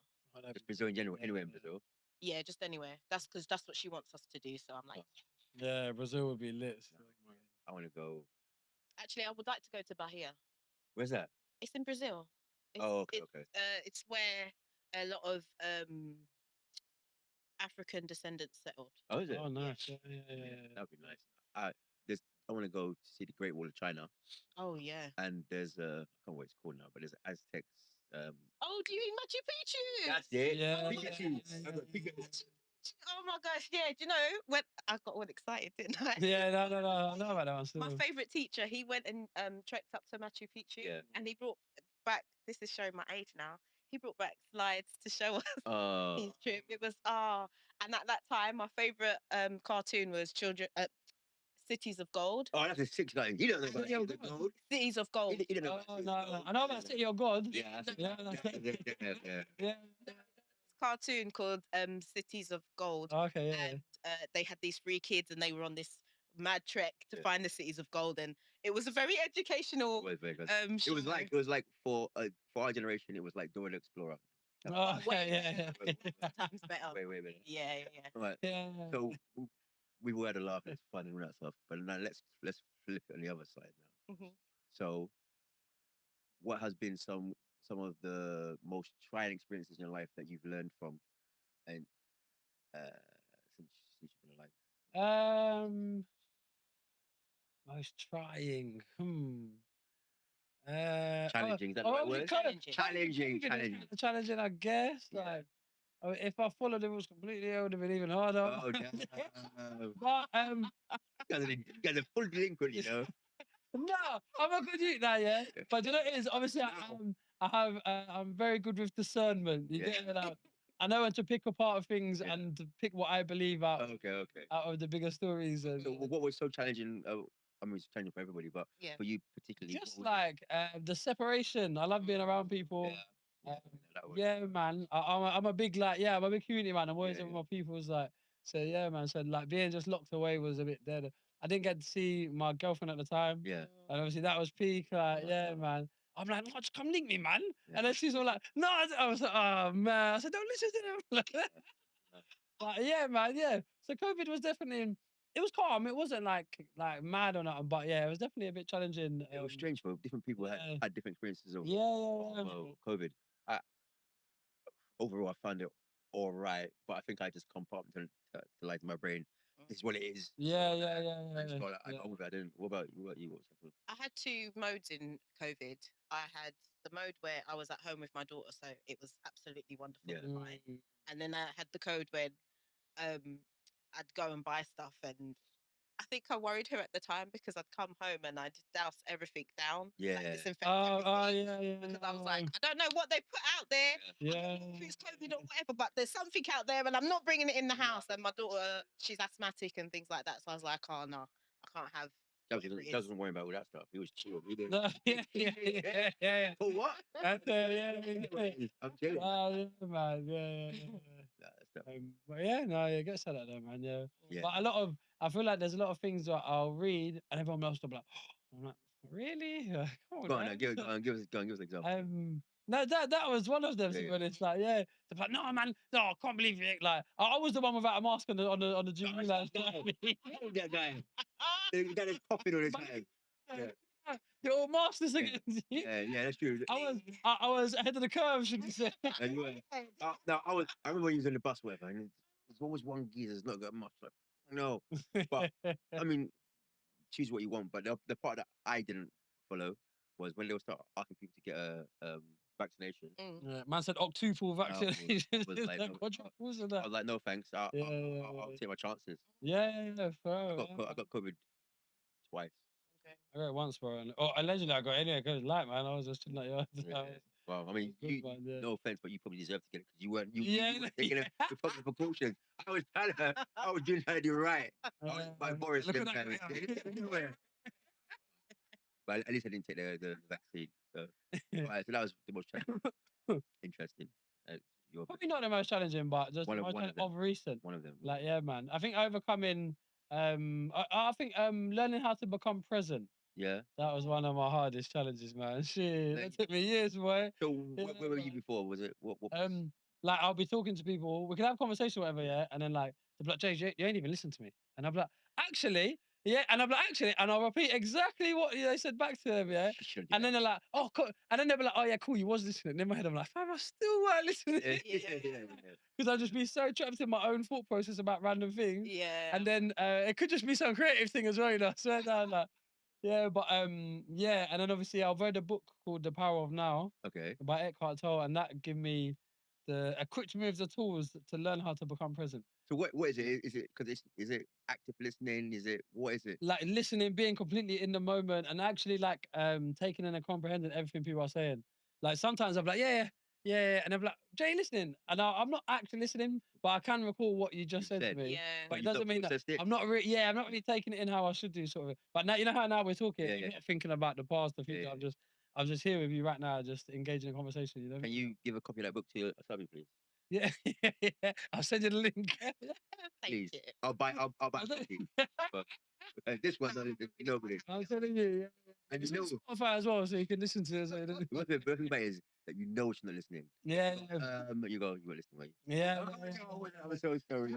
Just Brazil in general, anywhere in Brazil. Yeah, just anywhere. That's because that's what she wants us to do. So I'm like, Yeah, Brazil would be lit. So. I want to go. actually, I would like to go to Bahia. Where's that? It's in Brazil. Okay. It's where a lot of African descendants settled. Oh, is it? Oh, nice. Yeah. That'd be nice. I want to go to see the Great Wall of China. Oh yeah. And there's I can't remember what it's called now, but there's Aztecs. Oh, do you mean Machu Picchu? That's it. Yeah. Oh, Pikachu. Oh my gosh, yeah. Do you know when I got all excited, didn't I? Yeah, no. I know about that one still. My favourite teacher, he went and trekked up to Machu Picchu, Yeah. and he brought back. This is showing my age now. He brought back slides to show us his trip. It was and at that time, my favourite cartoon was Cities of Gold. Oh, that's a six guy. You don't know about Cities of Gold. Cities of Gold. You don't know Oh, about no. I know about City of God. Yeah. Yeah. Cartoon called Cities of Gold. Okay, yeah. And they had these 3 kids, and they were on this mad trek to find the cities of gold, and it was a very educational. It was very good. Show. It was like for our generation, it was like Dora the Explorer. Oh, okay, yeah. Times better. Way better. Yeah. Right. Yeah. So we were had a laugh, it's fun and all that stuff. But now let's flip it on the other side now. Mhm. So, what has been some of the most trying experiences in your life that you've learned from, and since you've been alive? Most trying. Challenging. Is that the right word? Challenging, I guess. Yeah. Like, if I followed the rules completely, it would have been even harder. Oh, damn. But You guys are full delinquent, you know. no, I'm a good youth now, yeah. But you know what it is? Obviously, I'm very good with discernment. You get me now? I know when to pick apart things and to pick what I believe out. Okay. Out of the bigger stories. And, So what was so challenging? I mean, it's challenging for everybody, but for you particularly. just like the separation. I love being around people. Yeah, man. I'm a big I'm a big community man. I'm always with my people. Like, so yeah, man. So like being just locked away was a bit dead. I didn't get to see my girlfriend at the time. Yeah. And obviously that was peak. Like, yeah, man. I'm like, no, just come link me, man. Yeah. And then she's all like, no. I was like, oh man. I said, don't listen to them. But yeah, man. Yeah. So COVID was definitely. It was calm. It wasn't like mad or nothing, but yeah, it was definitely a bit challenging. It was strange, but different people had different experiences of COVID. Overall, I found it all right, but I think I just compartmentalized my brain. This is what it is. Yeah. I got over it. I didn't. What about you? What's happening? I had 2 modes in COVID. I had the mode where I was at home with my daughter, so it was absolutely wonderful. Yeah. And fine. And then I had the code when I'd go and buy stuff, and I think I worried her at the time because I'd come home and I'd douse everything down. Yeah. Like disinfect Yeah. Because I was like, I don't know what they put out there. Yeah. If it's COVID or whatever, but there's something out there, and I'm not bringing it in the house. And my daughter, she's asthmatic and things like that, so I was like, oh no, I can't have. Doesn't worry about all that stuff. He was chill. No, yeah. For what? That's I'm telling you. Oh, yeah, man. Yeah. Stuff. But yeah, no, yeah, get said that though, man. Yeah. Yeah. But I feel like there's a lot of things that I'll read and everyone else will be like, I'm like, really? Come on, Go on, man. give us an example. No, that was one of them. Yeah, To be honest, like, yeah, they're like, no, man, no, I can't believe it. Like, I was the one without a mask on the Jubilee. Like, that guy. The guy that's coughing all the time. Yeah. You're all masters again. Yeah, that's true. I was ahead of the curve, should you say? And you were, no, I remember when he was on the bus, whatever, and there's always one geezer that's not got much. Like, no, but I mean, choose what you want. But the part that I didn't follow was when they would start asking people to get a vaccination. Yeah, man said octuple vaccination. Was like, Quadruples and I that. was like, no thanks. I'll take my chances. Yeah, I got COVID twice. I got it once, bro. Allegedly, I got it anyway because light, man. I was just chilling like, Yeah. Well, I mean, no offense, but you probably deserve to get it because you weren't taking it with proper precautions. I was doing trying to do right. My Boris look them at kind that. But at least I didn't take the vaccine. So, right, so that was the most interesting. Probably not the most challenging, but just one the most of of recent. One of them. Like, yeah, man. I think overcoming. I think learning how to become present. Yeah. That was one of my hardest challenges, man. Shit, that took me years, boy. So where were you before? Was it what? Like I'll be talking to people. We can have a conversation, or whatever, yeah. And then like, they'll be like, Jay, you ain't even listened to me. And I'll be like, actually, yeah. And I'll be like, actually, and I'll repeat exactly what they said back to them, yeah. And then they're like, oh, cool. And then they'll be like, oh yeah, cool, you was listening. And in my head, I'm like, fam, I still weren't listening. Because I'll just be so trapped in my own thought process about random things. Yeah. And then it could just be some creative thing as well, you know. I swear down, like. Yeah, but yeah, and then obviously I've read a book called The Power of Now. Okay. By Eckhart Tolle, and that gave me equipped me with the tools to learn how to become present. So what is it? Is it because is it active listening? Is it what is it? Like listening, being completely in the moment, and actually like taking in and comprehending everything people are saying. Like sometimes I'm like, yeah, and I'm like, Jay, listening, and I'm not actually listening, but I can recall what you just said to me. Yeah. But it doesn't mean that I'm not really, I'm not really taking it in how I should do, sort of. But now you know how now we're talking, I'm not thinking about the past, the future. I'm just here with you right now, just engaging in a conversation. You know. Can you give a copy of that book to your subby, please? Yeah, I'll send you the link. Please, I'll buy a copy. But this one, nobody. I'm telling you, yeah. And you know, Spotify as well, so you can listen to it. What's the best thing is that you know she's not listening. Yeah. You go listening, right? Yeah. I'm so sorry.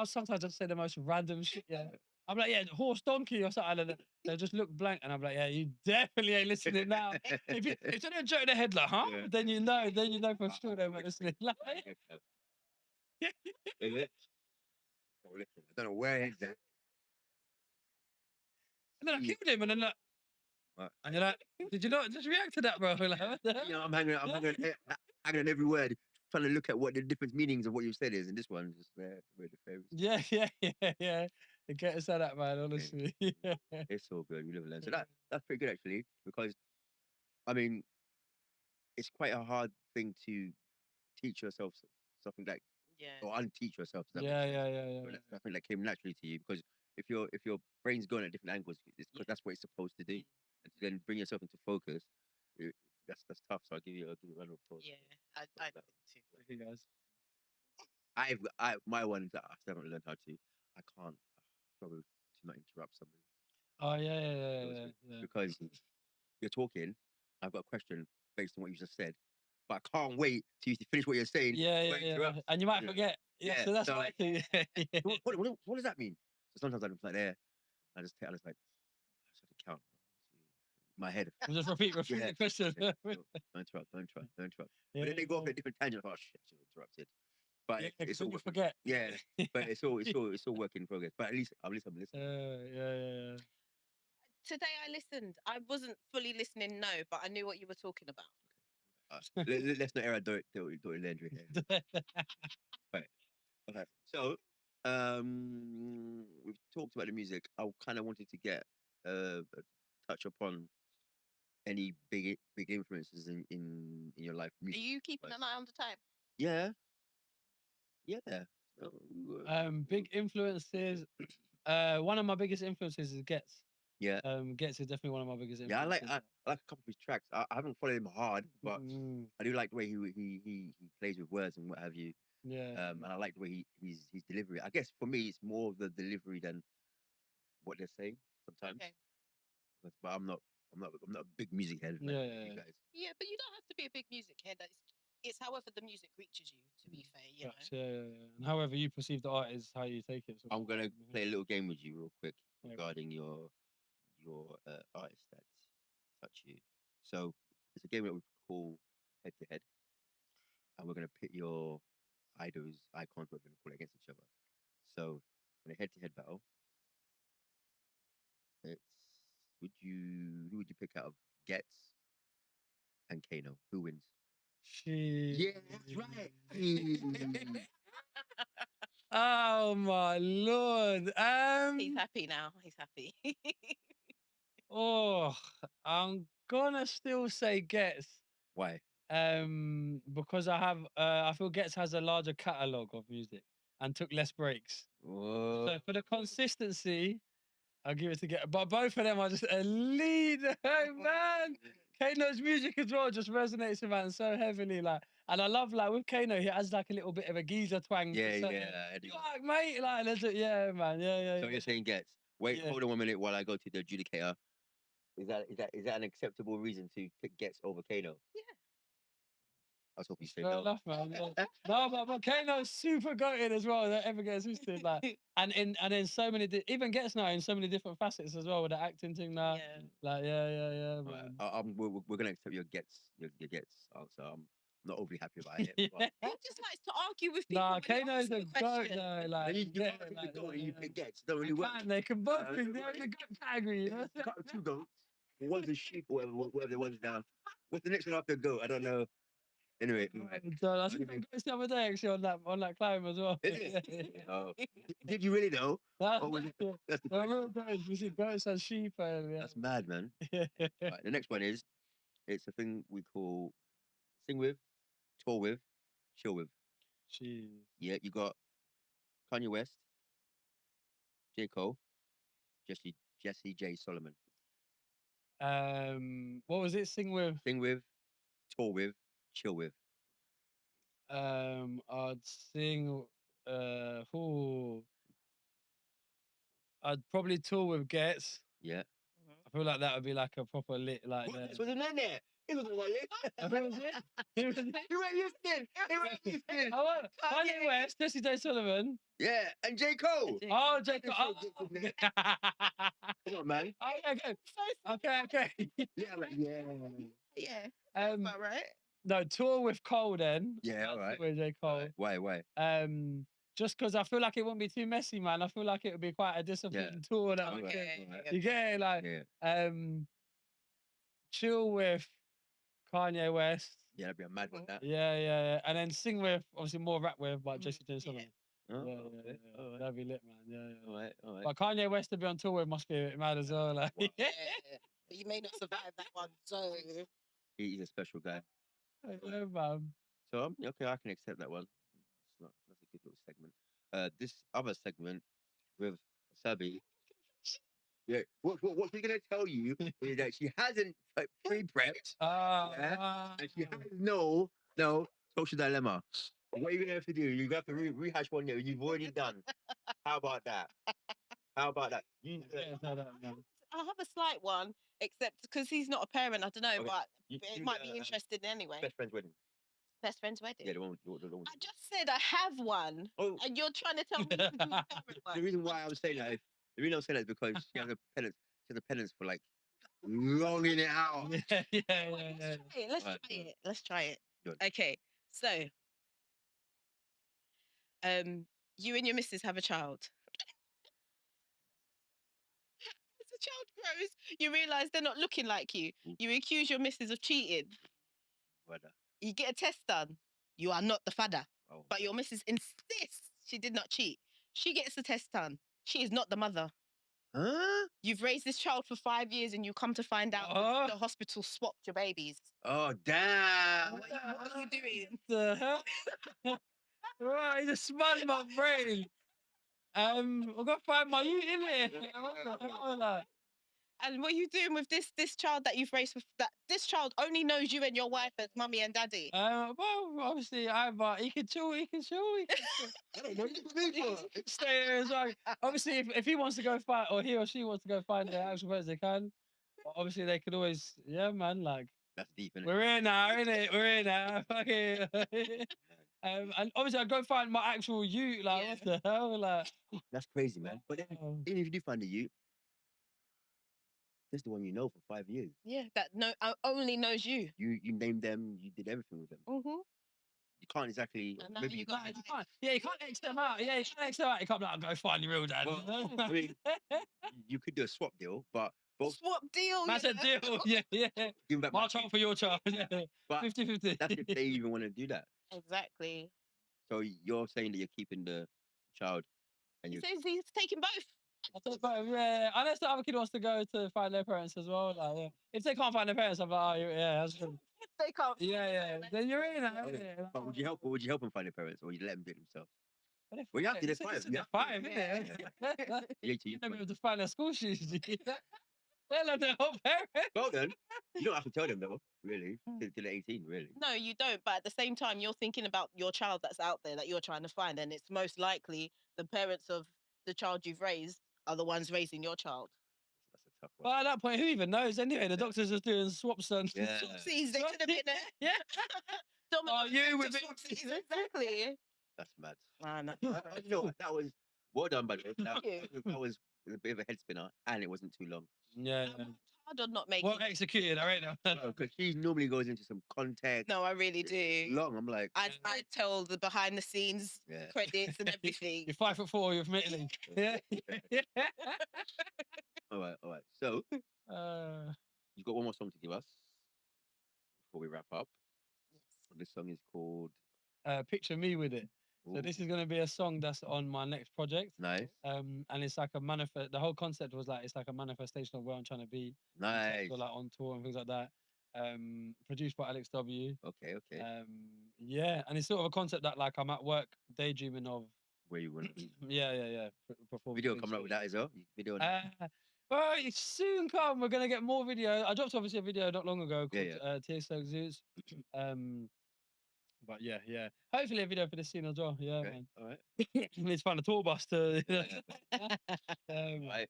Sometimes I just say the most random shit. Yeah. I'm like, yeah, horse, donkey, or something. And they just look blank, and I'm like, yeah, you definitely ain't listening now. If they don't joke their head like, huh? Yeah. Then you know for sure they weren't listening. Like, is it? Oh, listen, I don't know where it's at. And then I killed him, and then like, what? And you're like, did you not just react to that, bro? Like, you know, I'm hanging on every word, trying to look at what the different meanings of what you said is, and this one is just where the favorites. Yeah. The Ghetts at that, man, honestly. Yeah. It's so good. We live and learn. So that's pretty good, actually, because, I mean, it's quite a hard thing to teach yourself something like, or unteach yourself. Yeah. But that's something that came naturally to you, because if your brain's going at different angles, it's because that's what it's supposed to do, and to then bring yourself into focus, that's tough. So I'll give you a round of applause. Yeah, I think too. Thank you, guys. My one that I still haven't learned how to. I can't struggle to not interrupt somebody. Oh yeah. Because you're talking, I've got a question based on what you just said, but I can't wait till you finish what you're saying. Yeah. And you might forget. Yeah. So that's so like, what does that mean? So sometimes I'm just like there, I just like, I just have to count my head. We'll just repeat the question. Don't interrupt. But then they go off a different tangent. Oh shit, I should have interrupted. But it's all forget. Yeah, but it's all work in progress. But at least I'm listening. Yeah. Today I listened. I wasn't fully listening, no, but I knew what you were talking about. Let's not air our dirty laundry here. Right. Okay. So, we've talked about the music. I kind of wanted to get a touch upon any big influences in your life. Are you keeping an eye on the time? Yeah. Big influences. One of my biggest influences is Ghetts. Yeah. Ghetts is definitely one of my biggest influences. Yeah, I like a couple of his tracks. I haven't followed him hard, but I do like the way he plays with words and what have you. Yeah. And I like the way his delivery. I guess for me, it's more of the delivery than what they're saying sometimes. Okay. But I'm not a big music head like you guys. Yeah, but you don't have to be a big music head. It's however the music reaches you. To be fair, you know. Yeah. And however you perceive the art is how you take it. I'm gonna play a little game with you real quick Yeah. regarding your artist that touch you. So it's a game that we call head to head, and we're gonna pit your idols, icons, we're gonna put against each other. So in a head to head battle, it's who would you pick out of Ghetts and Kano? Who wins? Yeah, that's right. Oh my lord. He's happy now. He's happy. Oh, I'm gonna still say Ghetts. Why? Because I feel Ghetts has a larger catalogue of music and took less breaks. Whoa. So for the consistency, I'll give it to Ghetts. But both of them are just a lead, man. Kano's music as well just resonates with man so heavily, like, and I love like with Kano, he has like a little bit of a geezer twang. Yeah, to yeah. Like, mate, like, yeah, man, yeah. So you're saying Ghetts? Wait, Yeah. hold on 1 minute while I go to the adjudicator. Is that an acceptable reason to pick Ghetts over Kano? Yeah. I was hoping you say Fair no. enough, man. Yeah. No, but Kano's super goated as well. That ever gets twisted, like, and in so many, even Ghetts now in so many different facets as well with the acting thing now. Yeah. Like, yeah, Right. man. We're gonna accept your Ghetts answer. I'm not overly happy about it. But He just likes to argue with people. Nah, when you Kano's ask a him goat question. though. then Like, you yeah, can't like, go and yeah. you pick Ghetts. It don't really work. They can both Uh, be there in the goat category, you know? Got two goats. One's a sheep, or whatever the one's down. What's the next one after goat? I don't know. Anyway, right. So I think that goes the other day actually on that climb as well. Is it? Oh. Did you really know? That's, Or was it, yeah. that's the No, question. real goats. We see goats and sheep. Yeah. That's mad, man. Yeah. Right, the next one is it's a thing we call sing with, tour with, chill with. Jeez. Yeah, you got Kanye West, J. Cole, Jessie J Solomon. What was it? Sing with. Sing with, tour with, chill with. I'd sing. Ooh, I'd probably tour with Ghetts. Yeah. I feel like that would be like a proper lit, like. This wasn't in there. It wasn't one lit. Who was it? Who was it? You ain't Houston. You ain't Houston. Oh, what? Kanye West, Jessie J Solomon. Yeah, and J. Cole. Oh, Jacob. Come on, man. Okay. Yeah, like, yeah. Yeah. About right. No, tour with Cole then. Yeah, all right. With J. Cole. Why? Just because I feel like it won't be too messy, man. I feel like it would be quite a disciplined tour. That we Okay. get. You get it? Like, chill with Kanye West. Yeah, that'd be a mad one, that. Yeah. And then sing with, obviously more rap with, but Jessie J Solomon. Oh, Yeah. all right. That'd be lit, man. Yeah. All right. But Kanye West to be on tour with must be a bit mad as well. Like, Yeah. But you may not survive that one. So. He's a special guy. Yeah, man. So, okay, I can accept that one. That's a good little segment. This other segment with Sabi. Yeah, what she's gonna tell you is that she hasn't pre-prepped, and she has no social dilemma. What are you gonna have to do? You have to rehash one that you've already done. How about that? You, I have a slight one, except because he's not a parent. I don't know, Okay. but You it might be interesting anyway. best friend's wedding. Best friend's wedding. Yeah, the one. I just said I have one, and you're trying to tell me to do a parent one. The reason why I was saying that is because she has a penance. She has a penance for like longing it out. Yeah. Let's try it. Good. Okay, so you and your missus have a child. As the child grows, you realise they're not looking like you. You accuse your missus of cheating. Brother. You get a test done. You are not the father. Oh. But your missus insists she did not cheat. She gets the test done. She is not the mother. Huh? You've raised this child for 5 years and you come to find out the hospital swapped your babies. Oh, damn. What are you doing? The hell? Right, you just smudged my brain. I've got to find my youth in it. And what are you doing with this child that you've raised? That this child only knows you and your wife as mummy and daddy. Well, obviously, he can chill. He can chill. He can chill. I don't know what you mean for. Stay there as well. Obviously, if he wants to go find, or he or she wants to go find their actual parents, they can. But obviously, they could always, yeah, man. Like, That's deep, innit? we're here now, innit? We're here now. Okay. And obviously, I go find my actual you. Like, what the hell? Like, That's crazy, man. But then, even if you do find a youth, that's the one you know for 5 years. Yeah, that only knows you. You named them. You did everything with them. You can't exactly. Maybe you can't. Yeah, you can't X them out. Yeah, you can't X them out. You can't be like, go find your real dad. Well, I mean, you could do a swap deal, but both. Swap deal. That's a deal. Yeah. Give back my child for your child. Yeah. But 50-50. That's if they even want to do that. Exactly. So you're saying that you're keeping the child, and He you. says he's taking both. I thought about it, yeah. Unless the other kid wants to go to find their parents as well. Like, yeah. If they can't find their parents, I'm like, oh, yeah, that's good. If they can't. Yeah. Then you're in it. Okay. But would you help? Would you help them find their parents, or would you let them do it themselves? Well, you have to. They're 5. They're 5, innit? You're You're not able to find their school shoes. They're like their whole parents. Well then, you don't have to tell them though, really, till they're 18, really. No, you don't. But at the same time, you're thinking about your child that's out there that you're trying to find, and it's most likely the parents of the child you've raised are the ones raising your child. That's a tough one. Well, at that point, who even knows? Anyway, the doctor's just doing swaps and Yeah. Swapsies, they could have been there. Yeah. Oh, you with swapsies, exactly. That's mad. I know. You know what? That was well done, by the way. Thank you. That was a bit of a head spinner, and it wasn't too long. Yeah. Hard on not making. Well executed, I reckon. Because she normally goes into some context. No, I really do. Long. I'm like. I tell the behind the scenes credits and everything. You're 5'4", you're from Italy. Yeah. All right. So, you've got one more song to give us before we wrap up. Yes. This song is called Picture Me With It. So this is going to be a song that's on my next project. Nice. And it's like a manifest. The whole concept was like it's like a manifestation of where I'm trying to be. Nice. So like on tour and things like that. Produced by Alex W. Okay. Yeah, and it's sort of a concept that like I'm at work daydreaming of. Where you want to be? Yeah. Video coming up with that as well. Video. Well, it's soon come. We're gonna get more video. I dropped obviously a video not long ago called Tears So Zeus. But yeah. Hopefully a video for this scene as well. Yeah, okay. man. All right. Let's find a tour bus to. Right.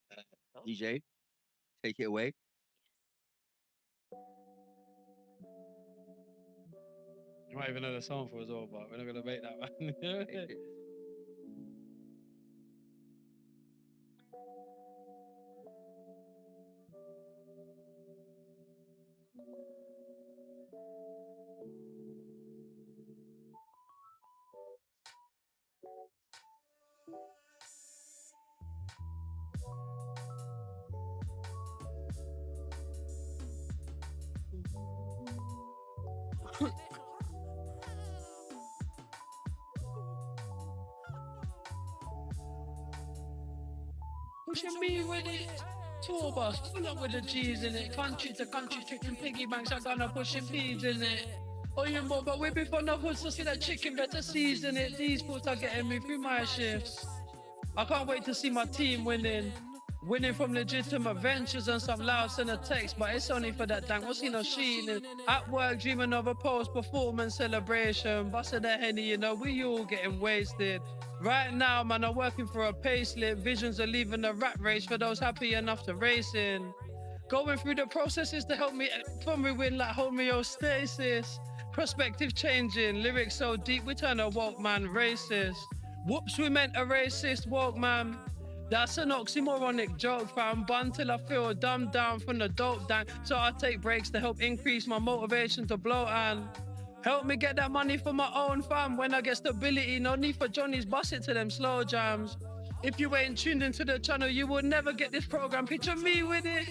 DJ, take it away. You might even know the song for as well, but we're not gonna make that, man. Pushing me with it. Tour bus, full up with the G's in it. Country to country, chicken piggy banks. I'm gonna pushing peas in it. Oh, you more, but we before no hood, so see that chicken better season it. These fools are getting me through my shifts. I can't wait to see my team winning. Winning from legitimate ventures and some loud send a text, but it's only for that dank. What's he no sheening? At work, dreaming of a post-performance celebration. Busted that Henny, you know, we all getting wasted. Right now, man, I'm working for a payslip. Visions of leaving the rat race for those happy enough to race in. Going through the processes to help me from me win like homeostasis. Perspective changing, lyrics so deep, we turn a woke man racist. Whoops, we meant a racist woke man. That's an oxymoronic joke, fam. Bun till I feel dumbed down from the dope down. So I take breaks to help increase my motivation to blow and help me get that money for my own fam. When I get stability, no need for Johnny's, bust it to them slow jams. If you ain't tuned into the channel, you will never get this program. Picture me with it.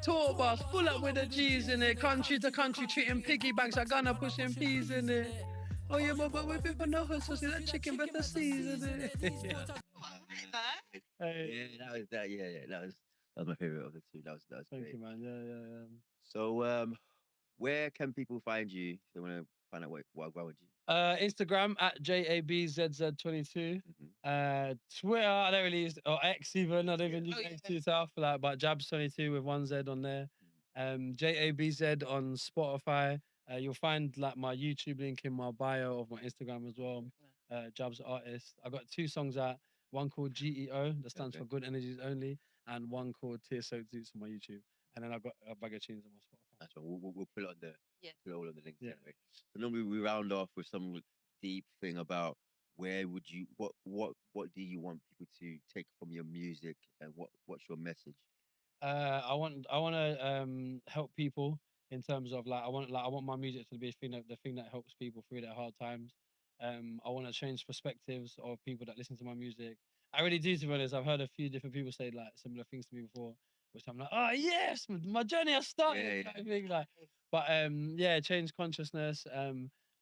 Tour bus, full up with the G's in it. Country to country, treating piggy banks. I gonna pushing peas in it. Oh yeah, but we people know her, so see that chicken better season it. Hey. Yeah, that was my favorite of the two. That was Thank great. you, man. Yeah. So, where can people find you if they want to find out what would you? Instagram at JABZZ22. Twitter, I don't really use, or X even. I don't even use Oh, X yeah. too tough. Like, but Jabz22 with 1Z on there. JABZ on Spotify. You'll find like my YouTube link in my bio of my Instagram as well. Jabz artist. I got 2 songs out. One called GEO, that stands for Good Energies Only, and one called Tear Soaked Zoots on my YouTube. And then I've got a bag of tunes on my Spotify. That's right. We'll put it on the put it all on the links Yeah. anyway. So normally we round off with some deep thing about where would you what do you want people to take from your music and what's your message? I want to help people in terms of like I want my music to be the thing that helps people through their hard times. I want to change perspectives of people that listen to my music. I really do, to be honest. I've heard a few different people say like similar things to me before, which I'm like, oh yes, my journey has started. Yeah, Kind of thing, like, but yeah, change consciousness.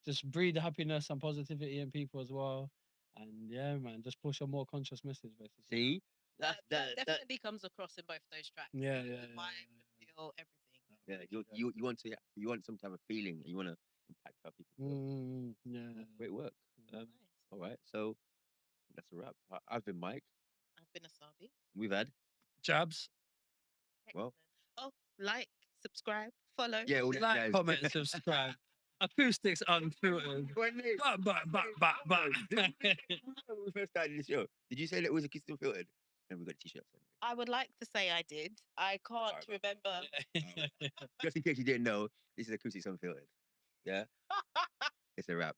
Just breed happiness and positivity in people as well. And yeah, man, just push a more conscious message, basically. See? That definitely comes across in both those tracks. Yeah, The yeah, vibe, the feel, everything. Yeah, you want some type of feeling and you want to impact how people feel. Yeah. Great work. Nice. All right, so that's a wrap. I've been Mike. I've been Asabi. We've had Jabz. Well. Oh, like, subscribe, follow. Yeah, all that Like, jazz. comment, subscribe. Acoustics Unfiltered. But. When we first started the show, did you say that it was Acoustics Unfiltered? And we got t-shirts. I would like to say I did. I can't remember. Just in case you didn't know, this is Acoustics Unfiltered. Yeah? It's a wrap.